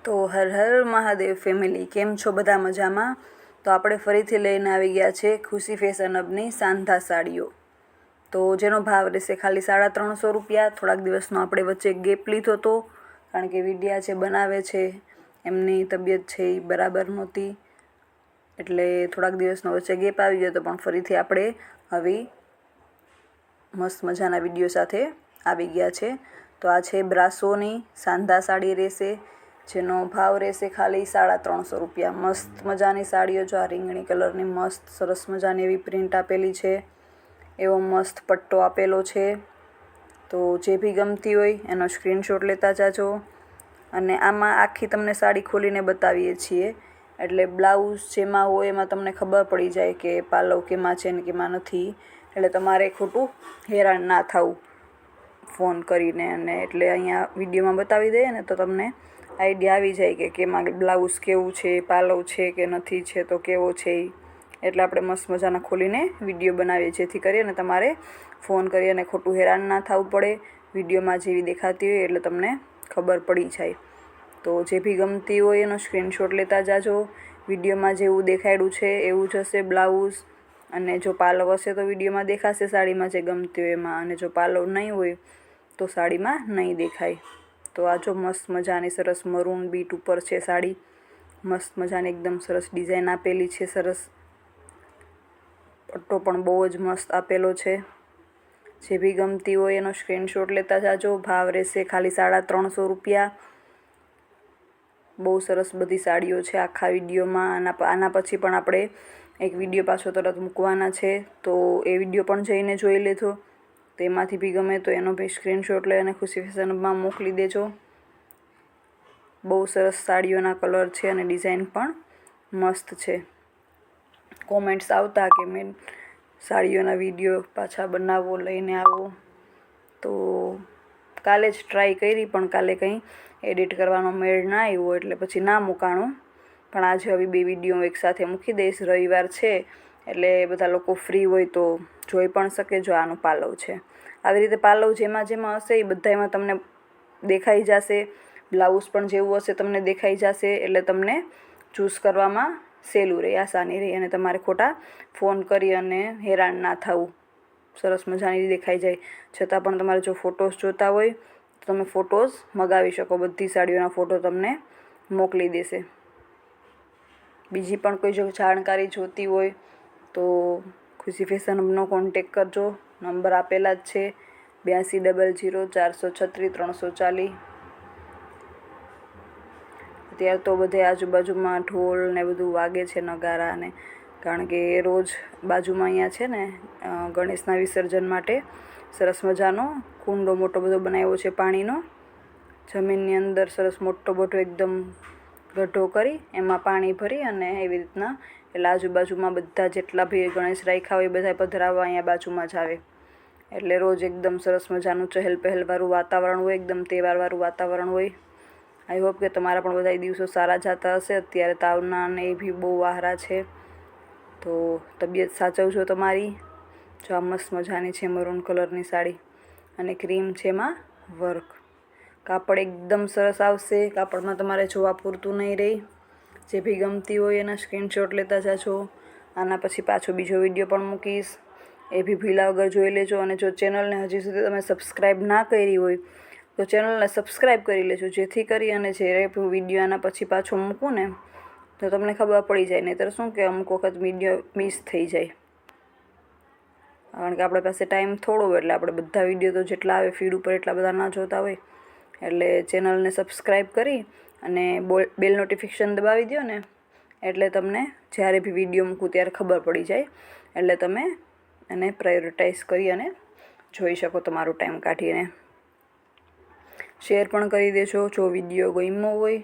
તો હર હર મહાદેવ ફેમિલી, કેમ છો બધા? મજામાં? તો આપણે ફરીથી લઈને આવી ગયા છે ખુશી ફેશન હબની સાંધા સાડીઓ, તો જેનો ભાવ રહેશે ખાલી 350 રૂપિયા. થોડાક દિવસનો આપણે વચ્ચે ગેપ લીધો હતો, કારણ કે વિડિયા જે બનાવે છે એમની તબિયત છે એ બરાબર નહોતી, એટલે થોડાક દિવસનો વચ્ચે ગેપ આવી ગયો હતો. પણ ફરીથી આપણે હવે મસ્ત મજાના વિડીયો સાથે આવી ગયા છે. તો આ છે બ્રાસોની સાંધા સાડી રહેશે, જેનો ભાવ રહેશે ખાલી 350 રૂપિયા. મસ્ત મજાની સાડીઓ, જો આ રીંગણી કલરની મસ્ત સરસ મજાની એવી પ્રિન્ટ આપેલી છે, એવો મસ્ત પટ્ટો આપેલો છે. તો જે બી ગમતી હોય એનો સ્ક્રીનશોટ લેતા જાજો. અને આમાં આખી તમને સાડી ખોલીને બતાવીએ છીએ, એટલે બ્લાઉઝ જેમાં હોય એમાં તમને ખબર પડી જાય કે પાલવ કેમાં છે ને કેમાં નથી, એટલે તમારે ખોટું હેરાન ના થવું ફોન કરીને. અને એટલે અહીંયા વિડીયોમાં બતાવી દઈએ ને તો તમને આઈડિયા આવી જાય કે કેમાં બ્લાઉઝ કેવું છે, પાલવ છે કે નથી છે, તો કેવો છે એ. એટલે આપણે મસ્ત મજાના ખોલીને વિડીયો બનાવીએ, જેથી કરીને તમારે ફોન કરી અને ખોટું હેરાન ના થવું પડે. વિડીયોમાં જેવી દેખાતી હોય એટલે તમને ખબર પડી જાય. તો જે બી ગમતી હોય એનો સ્ક્રીનશોટ લેતા જાજો. વિડીયોમાં જેવું દેખાડ્યું છે એવું જ હશે બ્લાઉઝ, અને જો પાલવ હશે તો વિડીયોમાં દેખાશે સાડીમાં જે ગમતી હોય એમાં, અને જો પાલવ નહીં હોય તો સાડીમાં નહીં દેખાય. તો આ જો મસ્ત મજાની સરસ મરૂન બીટ ઉપર છે સાડી, મસ્ત મજાની એકદમ સરસ ડિઝાઇન આપેલી છે. સરસ પટ્ટો પણ બહુ જ મસ્ત આપેલો છે. જે બી ગમતી હોય એનો સ્ક્રીનશોટ લેતા જાજો. ભાવ રહેશે ખાલી 350 રૂપિયા. બહુ સરસ બધી સાડીઓ છે આખા વિડીયોમાં. આના પછી પણ આપણે એક વિડીયો પાછો તરત મૂકવાના છે, તો એ વિડીયો પણ જઈને જોઈ લેજો. તેમાંથી બી ગમે તો એનો બી સ્ક્રીનશોટ લઈ અને ખુશી ફેશનમાં મોકલી દેજો. બહુ સરસ સાડીઓના કલર છે અને ડિઝાઇન પણ મસ્ત છે. કોમેન્ટ્સ આવતા કે મેં સાડીઓના વિડીયો પાછા બનાવો, લઈને આવો. તો કાલે જ ટ્રાય કરી, પણ કાલે કંઈ એડિટ કરવાનો મેળ ના આવ્યો, એટલે પછી ના મૂકાણું. પણ આજે હવે 2 વિડીયો એકસાથે મૂકી દઈશ. રવિવાર છે એટલે બધા લોકો ફ્રી હોય તો જોઈ પણ શકે. જો આનું પાલવ છે, આવી રીતે પાલવ જેમાં જેમાં હશે એ બધામાં તમને દેખાઈ જશે. બ્લાઉઝ પણ જેવું હશે તમને દેખાઈ જશે, એટલે તમને ચૂઝ કરવામાં સહેલું રહે, આસાની રહે, અને તમારે ખોટા ફોન કરી અને હેરાન ના થવું. સરસ મજાની દેખાઈ જાય. છતાં પણ તમારે જો ફોટોસ જોતા હોય તો તમે ફોટોસ મગાવી શકો. બધી સાડીઓના ફોટો તમને મોકલી દેશે. બીજી પણ કોઈ જો જાણકારી જોતી હોય તો ખુશી ફેશનનો કોન્ટેક કરજો. નંબર આપેલા જ છે 8200 436 340. અત્યારે તો બધે આજુબાજુમાં ઢોલ ને બધું વાગે છે, નગારા ને, કારણ કે રોજ બાજુમાં અહીંયા છે ને ગણેશના વિસર્જન માટે સરસ મજાનો કુંડો મોટો બધો બનાવ્યો છે પાણીનો. જમીનની અંદર સરસ મોટો એકદમ ગઢો કરી એમાં પાણી ભરી અને એવી રીતના, એટલે આજુબાજુમાં બધા જેટલા બી ગણેશ રાખ્યા હોય બધા પધરાવવા અહીંયા બાજુમાં જ આવે. એટલે રોજ એકદમ સરસ મજાનું ચહેલ પહેલવાળું વાતાવરણ હોય, એકદમ તહેવારવાળું વાતાવરણ હોય. આઈ હોપ કે તમારા પણ બધા દિવસો સારા જતા હશે. અત્યારે તાવના અને એ બી બહુ વહારા છે, તો તબિયત સાચવજો તમારી. જો આ મસ્ત મજાની છે મરૂન કલરની સાડી, અને ક્રીમ છે એમાં વર્ક. કાપડ એકદમ સરસ આવશે. કાપડમાં તમારે જોવા પૂરતું નહીં રહે. જે બી ગમતી હોય એના સ્ક્રીનશોટ લેતા જાજો. આના પછી પાછો બીજો વિડીયો પણ મૂકીશ, એ બી ભૂલ્યા વગર જોઈ લેજો. અને જો ચેનલને હજી સુધી તમે સબસ્ક્રાઈબ ના કરી હોય તો ચેનલને સબસ્ક્રાઈબ કરી લેજો, જેથી કરી અને જ્યારે વિડીયો આના પછી પાછો મૂકું ને તો તમને ખબર પડી જાય. નહીંતર શું કે અમુક વખત વિડીયો મિસ થઈ જાય, કારણ કે આપણી પાસે ટાઈમ થોડો હોય, એટલે આપણે બધા વિડીયો તો જેટલા આવે ફીડ ઉપર એટલા બધા ના જોતા હોય. એટલે ચેનલને સબસ્ક્રાઈબ કરી અને બેલ નોટિફિકેશન દબાવી દો ને, એટલે તમને જ્યારે બી વિડીયો મૂકું ત્યારે ખબર પડી જાય. એટલે તમે એને પ્રાયોરિટાઇઝ કરી અને જોઈ શકો તમારો ટાઈમ કાઢીને. શેર પણ કરી દેજો. જો વિડીયો ગમ્યો હોય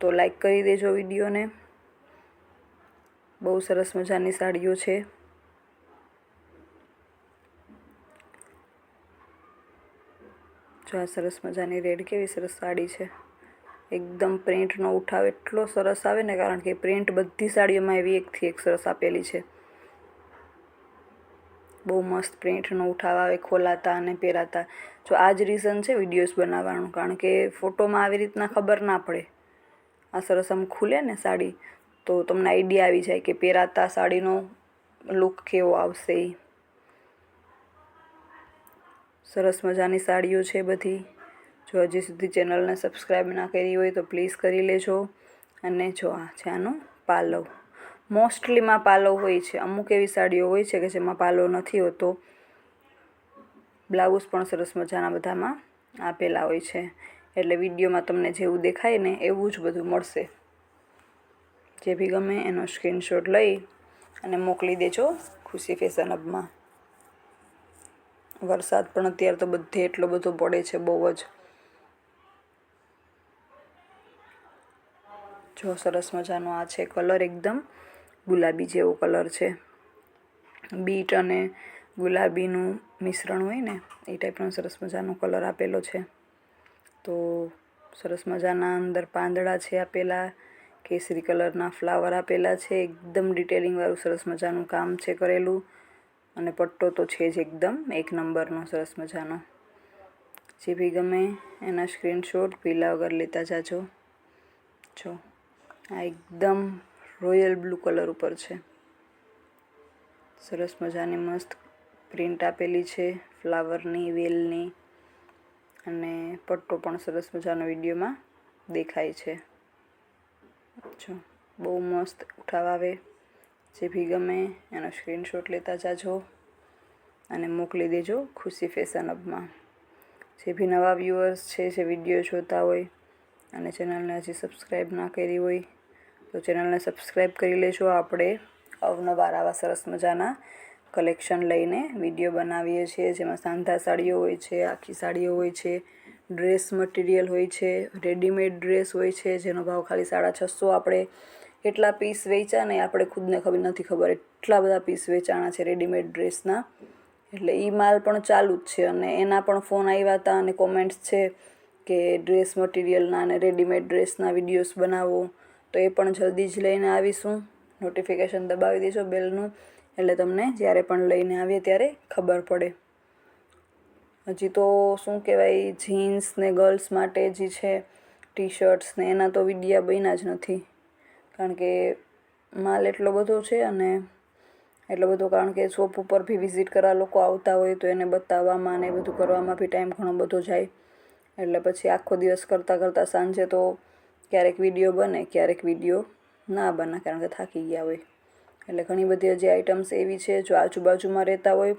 તો લાઈક કરી દેજો વિડીયોને. બહુ સરસ મજાની સાડીઓ છે. જો આ સરસ મજાની રેડ કેવી સરસ સાડી છે. એકદમ પ્રિન્ટનો ઉઠાવ એટલો સરસ આવે ને, કારણ કે પ્રિન્ટ બધી સાડીઓમાં એવી એકથી એક સરસ આપેલી છે. બહુ મસ્ત પ્રિન્ટનો ઉઠાવ આવે ખોલાતા અને પહેરાતા. જો આ જ રીઝન છે વિડીયોઝ બનાવવાનું, કારણ કે ફોટોમાં આવી રીતના ખબર ના પડે આ સરસ આમ ખુલે ને સાડી તો તમને આઈડિયા આવી જાય કે પહેરાતા સાડીનો લુક કેવો આવશે. સરસ મજાની સાડીઓ છે બધી. જો હજી સુધી ચેનલને સબસ્ક્રાઈબ ના કરી હોય તો પ્લીઝ કરી લેજો. અને જો આ છે આનું પાલવ. મોસ્ટલીમાં પાલવ હોય છે, અમુક એવી સાડીઓ હોય છે કે જેમાં પાલવ નથી હોતો. બ્લાઉઝ પણ સરસ મજાના બધામાં આપેલા હોય છે, એટલે વિડીયોમાં તમને જેવું દેખાય ને એવું જ બધું મળશે. જે બી ગમે એનો સ્ક્રીનશોટ લઈ અને મોકલી દેજો ખુશી ફેશન હબમાં. વરસાદ પણ અત્યારે તો બધે એટલો બધો પડે છે, બહુ જ. જો સરસ મજાનો આ છે કલર, એકદમ ગુલાબી જેવો કલર છે. બીટ અને ગુલાબીનું મિશ્રણ હોય ને એ ટાઈપનો સરસ મજાનો કલર આપેલો છે. તો સરસ મજાના અંદર પાંદડા છે આપેલા, કેસરી કલરના ફ્લાવર આપેલા છે. એકદમ ડિટેલિંગવાળું સરસ મજાનું કામ છે કરેલું. અને પટ્ટો તો છે જ એકદમ એક નંબરનો સરસ મજાનો. જે બી ગમે એના સ્ક્રીનશોટ પીલા વગર લેતા જાજો. જો આ એકદમ રોયલ બ્લુ કલર ઉપર છે. સરસ મજાની મસ્ત પ્રિન્ટ આપેલી છે ફ્લાવરની, વેલની. અને પટ્ટો પણ સરસ મજાનો વિડીયોમાં દેખાય છે. જો બહુ મસ્ત ઉઠાવ આવે. જે બી ગમે એનો સ્ક્રીનશોટ લેતા જાજો અને મોકલી દેજો ખુશી ફેશન હબમાં. જે બી નવા વ્યુઅર્સ છે જે વિડીયો જોતા હોય અને ચેનલને હજી સબસ્ક્રાઈબ ના કરી હોય તો ચેનલને સબસ્ક્રાઈબ કરી લેજો. આપણે અવનવાર આવા સરસ મજાના કલેક્શન લઈને વિડીયો બનાવીએ છીએ, જેમાં સાંધા સાડીઓ હોય છે, આખી સાડીઓ હોય છે, ડ્રેસ મટીરિયલ હોય છે, રેડીમેડ ડ્રેસ હોય છે, જેનો ભાવ ખાલી 650. આપણે એટલા પીસ વેચ્યા ને આપણે ખુદને ખબર નથી ખબર, એટલા બધા પીસ વેચાણા છે રેડીમેડ ડ્રેસના. એટલે એ માલ પણ ચાલુ જ છે અને એના પણ ફોન આવ્યા હતા અને કોમેન્ટ્સ છે કે ડ્રેસ મટીરિયલના અને રેડીમેડ ડ્રેસના વિડીયોઝ બનાવો. તો એ પણ જલ્દી જ લઈને આવીશું. નોટિફિકેશન દબાવી દેજો બેલનું, એટલે તમને જ્યારે પણ લઈને આવીએ ત્યારે ખબર પડે. હજી તો શું કહેવાય, જીન્સ ને ગર્લ્સ માટે જે છે ટી શર્ટ્સ ને એના તો વિડીયા બન્યા જ નથી, કારણ કે માલ એટલો બધો છે. અને એટલો બધો કારણ કે શોપ ઉપર બી વિઝિટ કરવા લોકો આવતા હોય તો એને બતાવવામાં ને એ બધું કરવામાં બી ટાઈમ ઘણો બધો જાય. એટલે પછી આખો દિવસ કરતાં સાંજે તો ક્યારેક વિડીયો બને, ક્યારેક વિડીયો ના બને, કારણ કે થાકી ગયા હોય. એટલે ઘણી બધી હજી આઇટમ્સ એવી છે. જો આજુબાજુમાં રહેતા હોય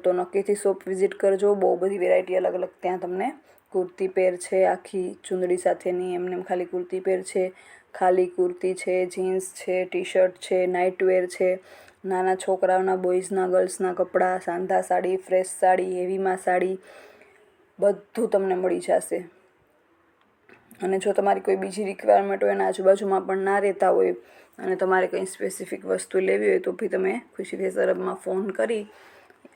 તો નક્કીથી શોપ વિઝિટ કરજો. બહુ બધી વેરાયટી અલગ અલગ ત્યાં તમને કુર્તી પેર છે, આખી ચુંદડી સાથેની, એમને ખાલી કુર્તી પેર છે, ખાલી કુર્તી છે, જીન્સ છે, ટી શર્ટ છે, નાઇટવેર છે, નાના છોકરાઓના, બોಯ್ઝના, ગર્લ્સના કપડાં, સાંધા સાડી, ફ્રેશ સાડી, હેવીમાં સાડી, બધું તમને મળી જશે. અને જો તમારી કોઈ બીજી રિક્વાયરમેન્ટ હોય અને આજુબાજુમાં પણ ના રહેતા હોય અને તમારે કંઈ સ્પેસિફિક વસ્તુ લેવી હોય તો બી તમે ખુશી ફેશન હબમાં ફોન કરી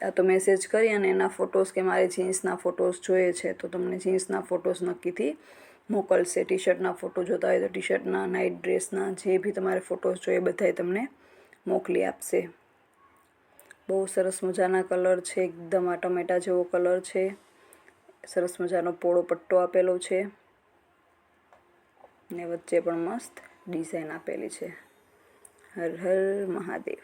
યા તો મેસેજ કરી અને એના ફોટોસ કે મારે જીન્સના ફોટોસ જોઈએ છે તો તમને જીન્સના ફોટોસ નક્કીથી મોકલશે. ટી શર્ટના ફોટો જોતા હોય તો ટી શર્ટના, નાઇટ ડ્રેસના, જે બી તમારે ફોટોસ જોઈએ બધાય તમને મોકલી આપશે. બહુ સરસ મજાના કલર છે, એકદમ આ ટમેટા જેવો કલર છે. સરસ મજાનો પોળો પટ્ટો આપેલો છે ને વચ્ચે પણ મસ્ત ડિઝાઇન આપેલી છે. હર હર મહાદેવ.